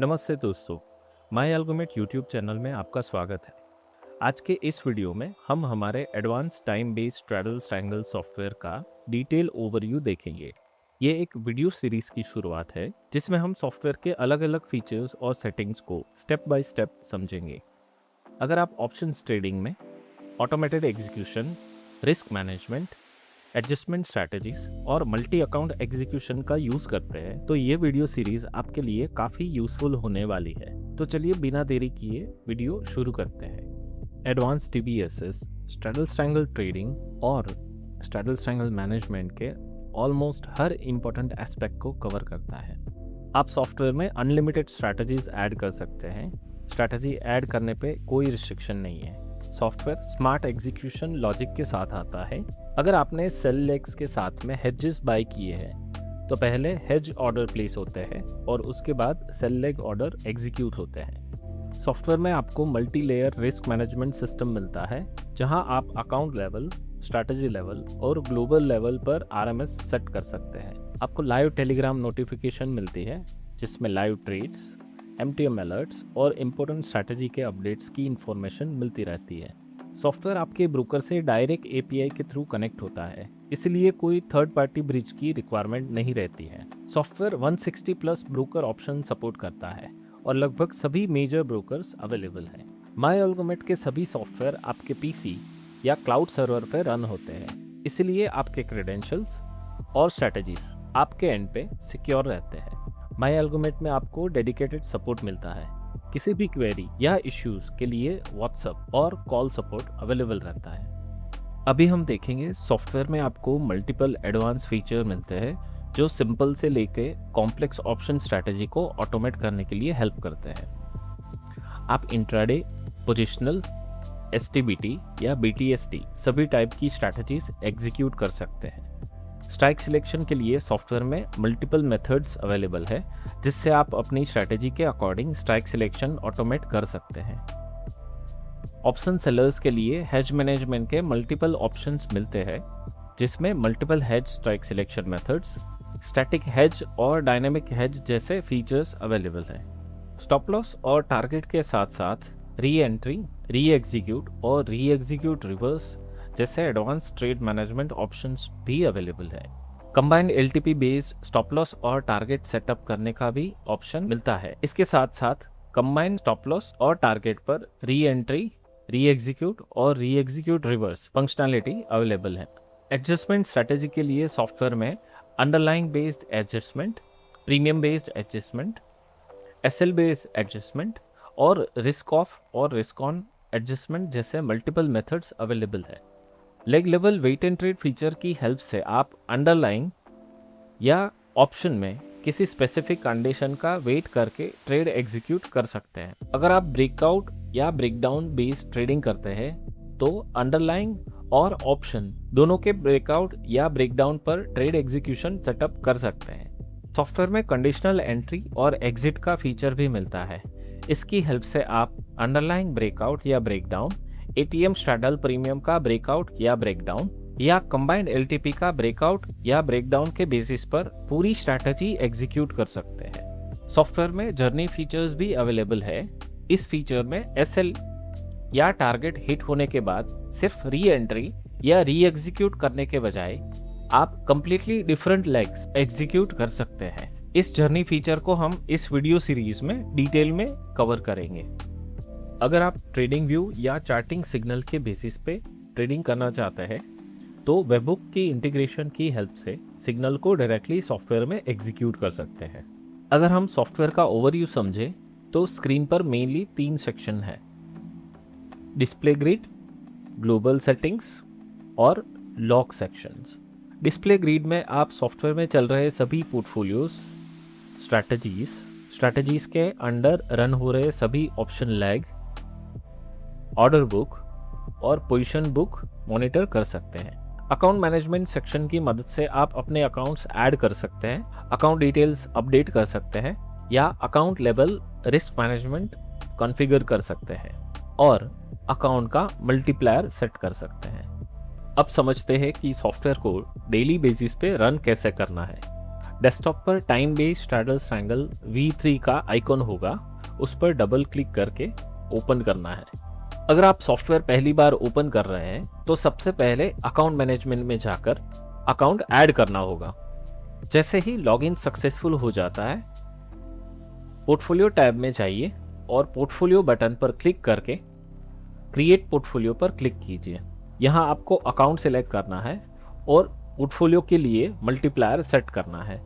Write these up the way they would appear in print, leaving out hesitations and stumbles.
नमस्ते दोस्तों, my अल्गोमेट YouTube channel में आपका स्वागत है। आज के इस वीडियो में हम हमारे advance time based travels triangle software का डिटेल ओवरव्यू देखेंगे। ये एक वीडियो सीरीज की शुरुआत है जिसमें हम सॉफ्टवेयर के अलग अलग फीचर्स और सेटिंग्स को स्टेप बाय स्टेप समझेंगे। अगर आप ऑप्शंस ट्रेडिंग में automated execution, risk management, adjustment strategies और मल्टी अकाउंट एग्जीक्यूशन का यूज करते हैं तो ये वीडियो सीरीज आपके लिए काफ़ी यूजफुल होने वाली है। तो चलिए बिना देरी किए वीडियो शुरू करते हैं। Advance TBSS, straddle triangle trading और स्ट्रैडल ट्रायंगल मैनेजमेंट के ऑलमोस्ट हर इंपॉर्टेंट एस्पेक्ट को कवर करता है। आप सॉफ्टवेयर में अनलिमिटेड स्ट्रैटेजीज ऐड कर सकते हैं। स्ट्रैटेजी ऐड करने पे कोई रिस्ट्रिक्शन नहीं है। सॉफ्टवेयर स्मार्ट एग्जीक्यूशन लॉजिक के साथ आता है। अगर आपने सेल लेग्स के साथ में हेजेस बाय किए हैं तो पहले हेज ऑर्डर प्लेस होते हैं और उसके बाद सेल लेग ऑर्डर एग्जीक्यूट होते हैं। सॉफ्टवेयर में आपको multi layer risk management system मिलता है जहां आप अकाउंट लेवल, स्ट्रैटेजी लेवल और ग्लोबल लेवल पर RMS सेट कर सकते हैं। आपको लाइव टेलीग्राम नोटिफिकेशन मिलती है जिसमें लाइव ट्रेड्स, MTM अलर्ट्स और इम्पोर्टेंट स्ट्रैटेजी के अपडेट्स की इंफॉर्मेशन मिलती रहती है। सॉफ्टवेयर आपके ब्रोकर से डायरेक्ट API के थ्रू कनेक्ट होता है, इसलिए कोई थर्ड पार्टी ब्रिज की रिक्वायरमेंट नहीं रहती है। Software 160 plus broker option support करता है और लगभग सभी मेजर ब्रोकर्स अवेलेबल हैं। माय अल्गोमेट के सभी सॉफ्टवेयर आपके PC या क्लाउड सर्वर पर रन होते हैं, इसलिए आपके क्रेडेंशियल्स और स्ट्रैटेजीज आपके एंड पे सिक्योर रहते हैं। माय अल्गोमेट में आपको डेडिकेटेड सपोर्ट मिलता है। किसी भी क्वेरी या इश्यूज के लिए व्हाट्सएप और कॉल सपोर्ट अवेलेबल रहता है। अभी हम देखेंगे सॉफ्टवेयर में आपको मल्टीपल एडवांस फीचर मिलते हैं जो सिंपल से लेके कॉम्प्लेक्स ऑप्शन स्ट्रैटेजी को ऑटोमेट करने के लिए हेल्प करते हैं। आप इंट्राडे, पोजिशनल, STBT या BTST सभी टाइप की स्ट्रैटेजीज एग्जीक्यूट कर सकते हैं। स्ट्राइक सिलेक्शन के लिए सॉफ्टवेयर में मल्टीपल मेथड्स अवेलेबल है जिससे आप अपनी स्ट्रैटेजी के अकॉर्डिंग स्ट्राइक सिलेक्शन ऑटोमेट कर सकते हैं। ऑप्शन सेलर्स के लिए हेज मैनेजमेंट के मल्टीपल ऑप्शंस मिलते हैं जिसमें multiple hedge strike selection methods, static hedge और डायनेमिक हेज जैसे फीचर्स अवेलेबल है। स्टॉप लॉस और टारगेट के साथ साथ री एंट्री, री एग्जीक्यूट और री एग्जीक्यूट रिवर्स जैसे एडवांस ट्रेड मैनेजमेंट ऑप्शंस भी अवेलेबल है। Combined LTP based stop loss और टारगेट सेटअप करने का भी ऑप्शन मिलता है। इसके साथ साथ कंबाइंड स्टॉप लॉस और टारगेट पर री एंट्री, री एग्जीक्यूट और reexecute reverse functionality available है। एडजस्टमेंट स्ट्रैटेजी के लिए सॉफ्टवेयर में underlying based adjustment, premium based adjustment, SL based adjustment और रिस्क ऑफ और रिस्क ऑन एडजस्टमेंट जैसे मल्टीपल मेथड्स अवेलेबल है। Leg level wait and trade feature की help से आप अंडरलाइंग या ऑप्शन में किसी स्पेसिफिक कंडीशन का वेट करके ट्रेड एग्जीक्यूट कर सकते हैं। अगर आप ब्रेकआउट या ब्रेकडाउन बेस्ड ट्रेडिंग करते हैं तो अंडरलाइंग और ऑप्शन दोनों के ब्रेकआउट या ब्रेकडाउन पर ट्रेड एग्जीक्यूशन सेटअप कर सकते हैं। सॉफ्टवेयर में कंडीशनल एंट्री और एग्जिट का फीचर भी मिलता है। इसकी हेल्प से आप अंडरलाइंग ब्रेकआउट या ब्रेकडाउन, ATM स्ट्रैडल प्रीमियम का ब्रेकआउट या ब्रेकडाउन या कंबाइंड LTP का ब्रेकआउट या ब्रेकडाउन के बेसिस पर पूरी स्ट्रैटेजी एग्जीक्यूट कर सकते हैं। सॉफ्टवेयर में जर्नी फीचर्स भी अवेलेबल है। इस फीचर में SL या टारगेट हिट होने के बाद सिर्फ री एंट्री या री एग्जीक्यूट करने के बजाय आप कंप्लीटली डिफरेंट लेग्स एग्जीक्यूट कर सकते हैं। इस जर्नी फीचर को हम इस वीडियो सीरीज में डिटेल में कवर करेंगे। अगर आप ट्रेडिंग व्यू या चार्टिंग सिग्नल के बेसिस पे ट्रेडिंग करना चाहते हैं तो वेबहुक की इंटीग्रेशन की हेल्प से सिग्नल को डायरेक्टली सॉफ्टवेयर में एग्जीक्यूट कर सकते हैं। अगर हम सॉफ्टवेयर का ओवरव्यू समझें तो स्क्रीन पर मेनली 3 सेक्शन है: डिस्प्ले ग्रिड, ग्लोबल सेटिंग्स और लॉक सेक्शंस। डिस्प्ले ग्रिड में आप सॉफ्टवेयर में चल रहे सभी पोर्टफोलियोज, स्ट्रैटेजीज के अंडर रन हो रहे सभी ऑप्शन लैग, ऑर्डर बुक और पोजीशन बुक मॉनिटर कर सकते हैं। अकाउंट मैनेजमेंट सेक्शन की मदद से आप अपने अकाउंट्स ऐड कर सकते हैं, अकाउंट डिटेल्स अपडेट कर सकते हैं या account level risk management configure कर सकते हैं और अकाउंट का मल्टीप्लायर सेट कर सकते हैं। अब समझते हैं कि सॉफ्टवेयर को डेली बेसिस पे रन कैसे करना है। डेस्कटॉप पर time based straddles triangle V3 का आइकॉन होगा, उस पर डबल क्लिक करके ओपन करना है। अगर आप सॉफ्टवेयर पहली बार ओपन कर रहे हैं तो सबसे पहले अकाउंट मैनेजमेंट में जाकर अकाउंट ऐड करना होगा। जैसे ही लॉगिन सक्सेसफुल हो जाता है, पोर्टफोलियो टैब में जाइए और पोर्टफोलियो बटन पर क्लिक करके क्रिएट पोर्टफोलियो पर क्लिक कीजिए। यहाँ आपको अकाउंट सेलेक्ट करना है और पोर्टफोलियो के लिए मल्टीप्लायर सेट करना है।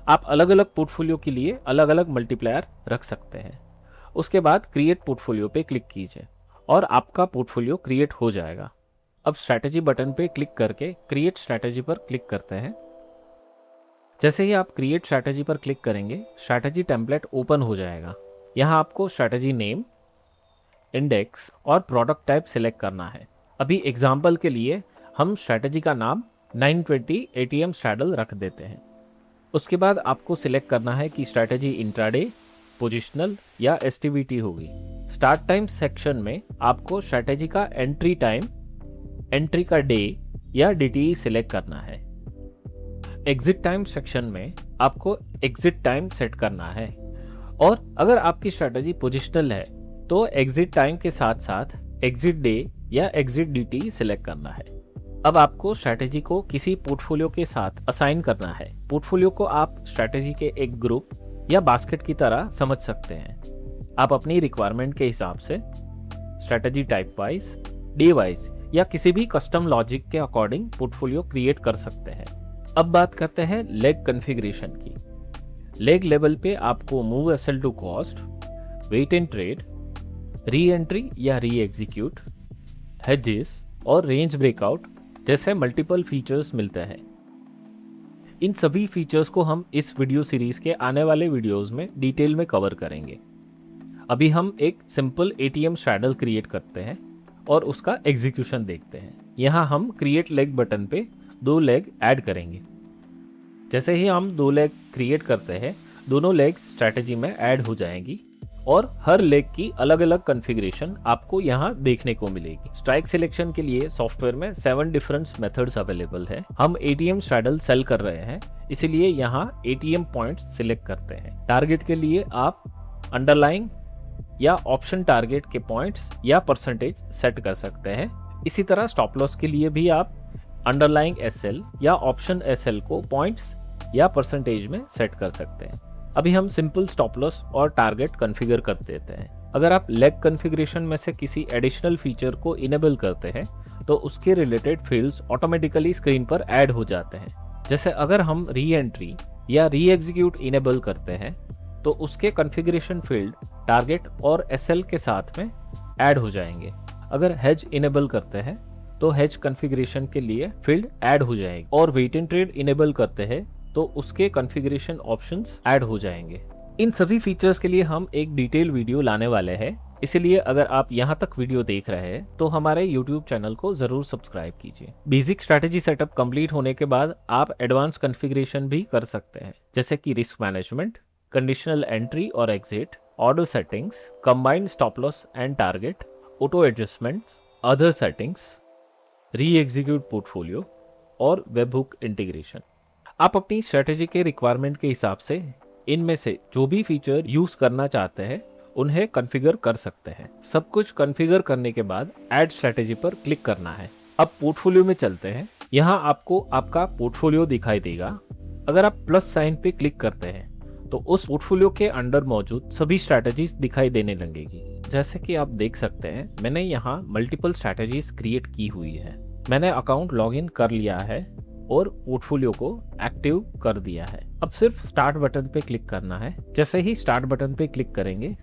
आप अलग अलग पोर्टफोलियो के लिए अलग अलग मल्टीप्लायर रख सकते हैं। उसके बाद क्रिएट पोर्टफोलियो पे क्लिक कीजिए और आपका पोर्टफोलियो क्रिएट हो जाएगा। अब स्ट्रैटेजी बटन पे क्लिक करके क्रिएट स्ट्रैटेजी पर क्लिक करते हैं। जैसे ही आप क्रिएट स्ट्रैटेजी पर क्लिक करेंगे, स्ट्रैटेजी टेम्पलेट ओपन हो जाएगा। यहाँ आपको स्ट्रैटेजी नेम, इंडेक्स और प्रोडक्ट टाइप सिलेक्ट करना है। अभी एग्जाम्पल के लिए हम स्ट्रैटेजी का नाम 920 ATM स्ट्रैडल रख देते हैं। उसके बाद आपको सिलेक्ट करना है कि स्ट्रैटेजी इंट्राडे, पोजिशनल या एसटीबीटी होगी। स्टार्ट टाइम सेक्शन में आपको स्ट्रैटेजी का एंट्री टाइम, एंट्री का डे या DTE सिलेक्ट करना है। एग्जिट टाइम सेक्शन में आपको एग्जिट टाइम सेट करना है और अगर आपकी स्ट्रैटेजी पोजिशनल है तो एग्जिट टाइम के साथ साथ एग्जिट डे या एग्जिट DTE सिलेक्ट करना है। अब आपको स्ट्रैटेजी को किसी पोर्टफोलियो के साथ असाइन करना है। पोर्टफोलियो को आप स्ट्रैटेजी के एक ग्रुप या बास्केट की तरह समझ सकते हैं। आप अपनी रिक्वायरमेंट के हिसाब से strategy type wise, day wise या किसी भी कस्टम लॉजिक के अकॉर्डिंग पोर्टफोलियो क्रिएट कर सकते हैं। अब बात करते हैं लेग कॉन्फ़िगरेशन की। लेग लेवल पे आपको move SL to cost, wait and trade, reentry या री एग्जीक्यूट, हेजेस और रेंज ब्रेकआउट जैसे मल्टीपल फीचर्स मिलते हैं। इन सभी फीचर्स को हम इस वीडियो सीरीज के आने वाले वीडियोस में डिटेल में कवर करेंगे। अभी हम एक सिंपल ATM स्ट्रैडल क्रिएट करते हैं और उसका एग्जीक्यूशन देखते हैं। यहाँ हम क्रिएट लेग बटन पे 2 लेग ऐड करेंगे। जैसे ही हम 2 लेग क्रिएट करते हैं, दोनों लेग्स स्ट्रैटेजी में ऐड हो जाएंगी और हर लेग की अलग अलग कॉन्फ़िगरेशन आपको यहाँ देखने को मिलेगी। स्ट्राइक सिलेक्शन के लिए सॉफ्टवेयर में 7 डिफरेंट मेथड्स अवेलेबल है। हम ATM स्ट्रैडल सेल कर रहे हैं, इसीलिए यहाँ ATM पॉइंट्स सिलेक्ट करते हैं। टारगेट के लिए आप अंडरलाइंग या ऑप्शन टारगेट के पॉइंट्स या परसेंटेज सेट कर सकते हैं। इसी तरह स्टॉप लॉस के लिए भी आप अंडरलाइंग SL या ऑप्शन SL को पॉइंट्स या परसेंटेज में सेट कर सकते हैं। अभी हम सिंपल स्टॉप लॉस और टारगेट कॉन्फ़िगर कर देते हैं। अगर आप लेग कॉन्फ़िगरेशन में से किसी एडिशनल फीचर को इनेबल करते हैं तो उसके रिलेटेड फील्ड्स ऑटोमेटिकली स्क्रीन पर ऐड हो जाते हैं। जैसे अगर हम री एंट्री या री एग्जीक्यूट इनेबल करते हैं तो उसके कॉन्फ़िगरेशन फील्ड टारगेट और SL के साथ में ऐड हो जाएंगे। अगर हेज इनेबल करते हैं तो हेज कॉन्फ़िगरेशन के लिए फील्ड ऐड हो जाएगी और वेट एंड ट्रेड इनेबल करते हैं तो उसके कॉन्फ़िगरेशन ऑप्शंस ऐड हो जाएंगे। इन सभी फीचर्स के लिए हम एक डिटेल वीडियो लाने वाले हैं, इसलिए अगर आप यहाँ तक वीडियो देख रहे हैं तो हमारे YouTube चैनल को जरूर सब्सक्राइब कीजिए। बेसिक स्ट्रैटेजी सेटअप कंप्लीट होने के बाद आप एडवांस कॉन्फ़िगरेशन भी कर सकते हैं, जैसे कि रिस्क मैनेजमेंट, कंडीशनल एंट्री और exit, order settings, combined stop loss and target, auto adjustments, other settings, री एग्जीक्यूट पोर्टफोलियो और वेब हुक इंटीग्रेशन। आप अपनी स्ट्रेटेजी के रिक्वायरमेंट के हिसाब से इनमें से जो भी फीचर यूज करना चाहते हैं उन्हें कॉन्फ़िगर कर सकते हैं। सब कुछ कॉन्फ़िगर करने के बाद ऐड स्ट्रेटेजी पर क्लिक करना है। अब पोर्टफोलियो में चलते हैं। यहाँ आपको आपका पोर्टफोलियो दिखाई देगा। अगर आप प्लस साइन पे क्लिक करते हैं तो उस पोर्टफोलियो के अंडर मौजूद सभी स्ट्रैटेजीज दिखाई देने लगेगी। जैसे कि आप देख सकते हैं, मैंने यहाँ मल्टीपल स्ट्रैटेजीज क्रिएट की हुई है। मैंने अकाउंट लॉगिन कर लिया है और पोर्टफोलियो को एक्टिव कर दिया है। अब सिर्फ स्टार्ट बटन पे क्लिक करना है। जैसे ही स्टार्ट बटन पे क्लिक करेंगे,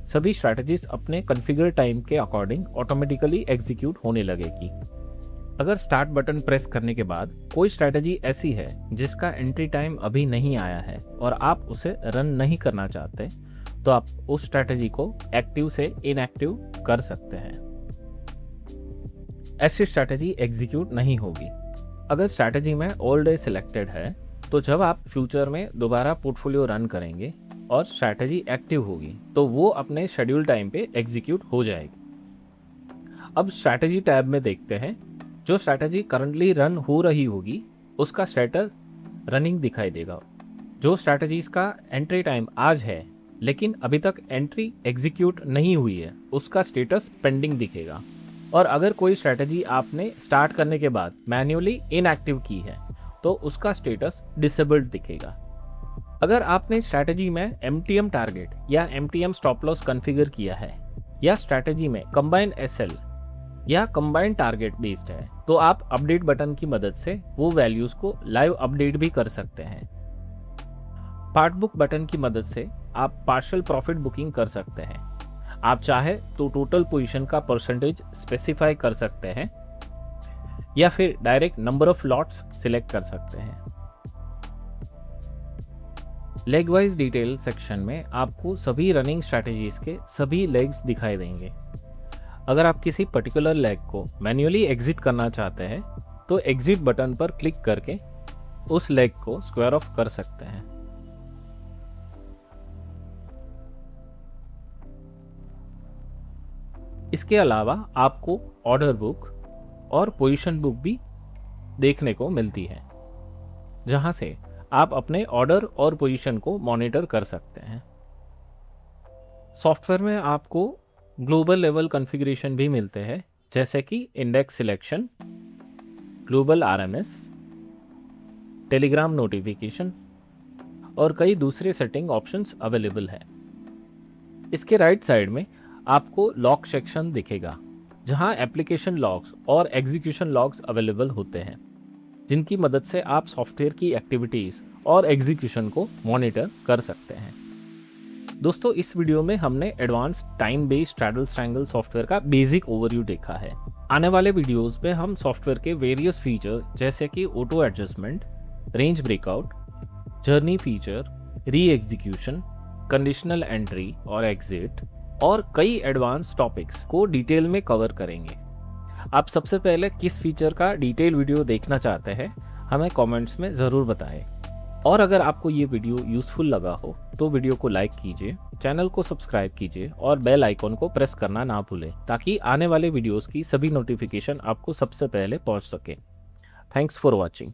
सभी स्ट्रैटेजीज अपने कॉन्फ़िगर टाइम के अकॉर्डिंग ऑटोमेटिकली एग्जीक्यूट होने लगेगी। अगर स्टार्ट बटन प्रेस करने के बाद कोई स्ट्रैटेजी ऐसी है जिसका एंट्री टाइम अभी नहीं आया है और आप उसे रन नहीं करना चाहते, तो आप उस स्ट्रैटेजी को एक्टिव से इनएक्टिव कर सकते हैं। ऐसी स्ट्रैटेजी एग्जीक्यूट नहीं होगी। अगर स्ट्रैटेजी में ऑल डे सिलेक्टेड है तो जब आप फ्यूचर में दोबारा पोर्टफोलियो रन करेंगे और स्ट्रैटेजी एक्टिव होगी तो वो अपने शेड्यूल टाइम पे एग्जीक्यूट हो जाएगी। अब स्ट्रैटेजी टैब में देखते हैं। जो स्ट्रैटेजी करंटली रन हो रही होगी उसका स्टेटस रनिंग दिखाई देगा। जो स्ट्रैटेजीज का एंट्री टाइम आज है लेकिन अभी तक एंट्री एग्जीक्यूट नहीं हुई है, उसका स्टेटस पेंडिंग दिखेगा। और अगर कोई स्ट्रैटेजी आपने स्टार्ट करने के बाद मैन्युअली इनएक्टिव की है तो उसका स्टेटस डिसेबल्ड दिखेगा। अगर आपने स्ट्रैटेजी में MTM टारगेट या MTM स्टॉप लॉस कॉन्फ़िगर किया है या स्ट्रैटेजी में कंबाइंड SL या कंबाइंड टारगेट बेस्ड है तो आप अपडेट बटन की मदद से वो वैल्यूज को लाइव अपडेट भी कर सकते हैं। पार्ट बुक बटन की मदद से आप पार्शियल प्रॉफिट बुकिंग कर सकते हैं। आप चाहे तो टोटल पोजीशन का परसेंटेज स्पेसिफाई कर सकते हैं या फिर direct number of lots select कर सकते हैं। लेग वाइज डिटेल सेक्शन में आपको सभी रनिंग स्ट्रैटेजीज के सभी लेग्स दिखाई देंगे। अगर आप किसी पर्टिकुलर लेग को मैन्युअली एग्जिट करना चाहते हैं तो एग्जिट बटन पर क्लिक करके उस लेग को स्क्वायर ऑफ कर सकते हैं। इसके अलावा आपको ऑर्डर बुक और पोजीशन बुक भी देखने को मिलती है, जहां से आप अपने ऑर्डर और पोजीशन को मॉनिटर कर सकते हैं। सॉफ्टवेयर में आपको ग्लोबल लेवल कॉन्फ़िगरेशन भी मिलते हैं, जैसे कि index selection, global RMS, Telegram notification और कई दूसरे सेटिंग ऑप्शंस अवेलेबल है। इसके राइट साइड में आपको लॉग सेक्शन दिखेगा, जहां एप्लीकेशन लॉग्स और एग्जीक्यूशन लॉग्स अवेलेबल होते हैं, जिनकी मदद से आप सॉफ्टवेयर की एक्टिविटीज़ और एग्जीक्यूशन को मॉनिटर कर सकते हैं। दोस्तों, इस वीडियो में हमने advance time based straddle triangle software का बेसिक ओवरव्यू देखा है। आने वाले वीडियोस में हम सॉफ्टवेयर के वेरियस फीचर जैसे कि auto adjustment, range breakout, journey feature, री एग्जीक्यूशन, कंडीशनल एंट्री और एग्जिट और कई एडवांस टॉपिक्स को डिटेल में कवर करेंगे। आप सबसे पहले किस फीचर का डिटेल वीडियो देखना चाहते हैं हमें कमेंट्स में ज़रूर बताएं। और अगर आपको ये वीडियो यूज़फुल लगा हो तो वीडियो को लाइक कीजिए, चैनल को सब्सक्राइब कीजिए और बेल आइकॉन को प्रेस करना ना भूलें, ताकि आने वाले वीडियोस की सभी नोटिफिकेशन आपको सबसे पहले पहुंच सके। Thanks for watching.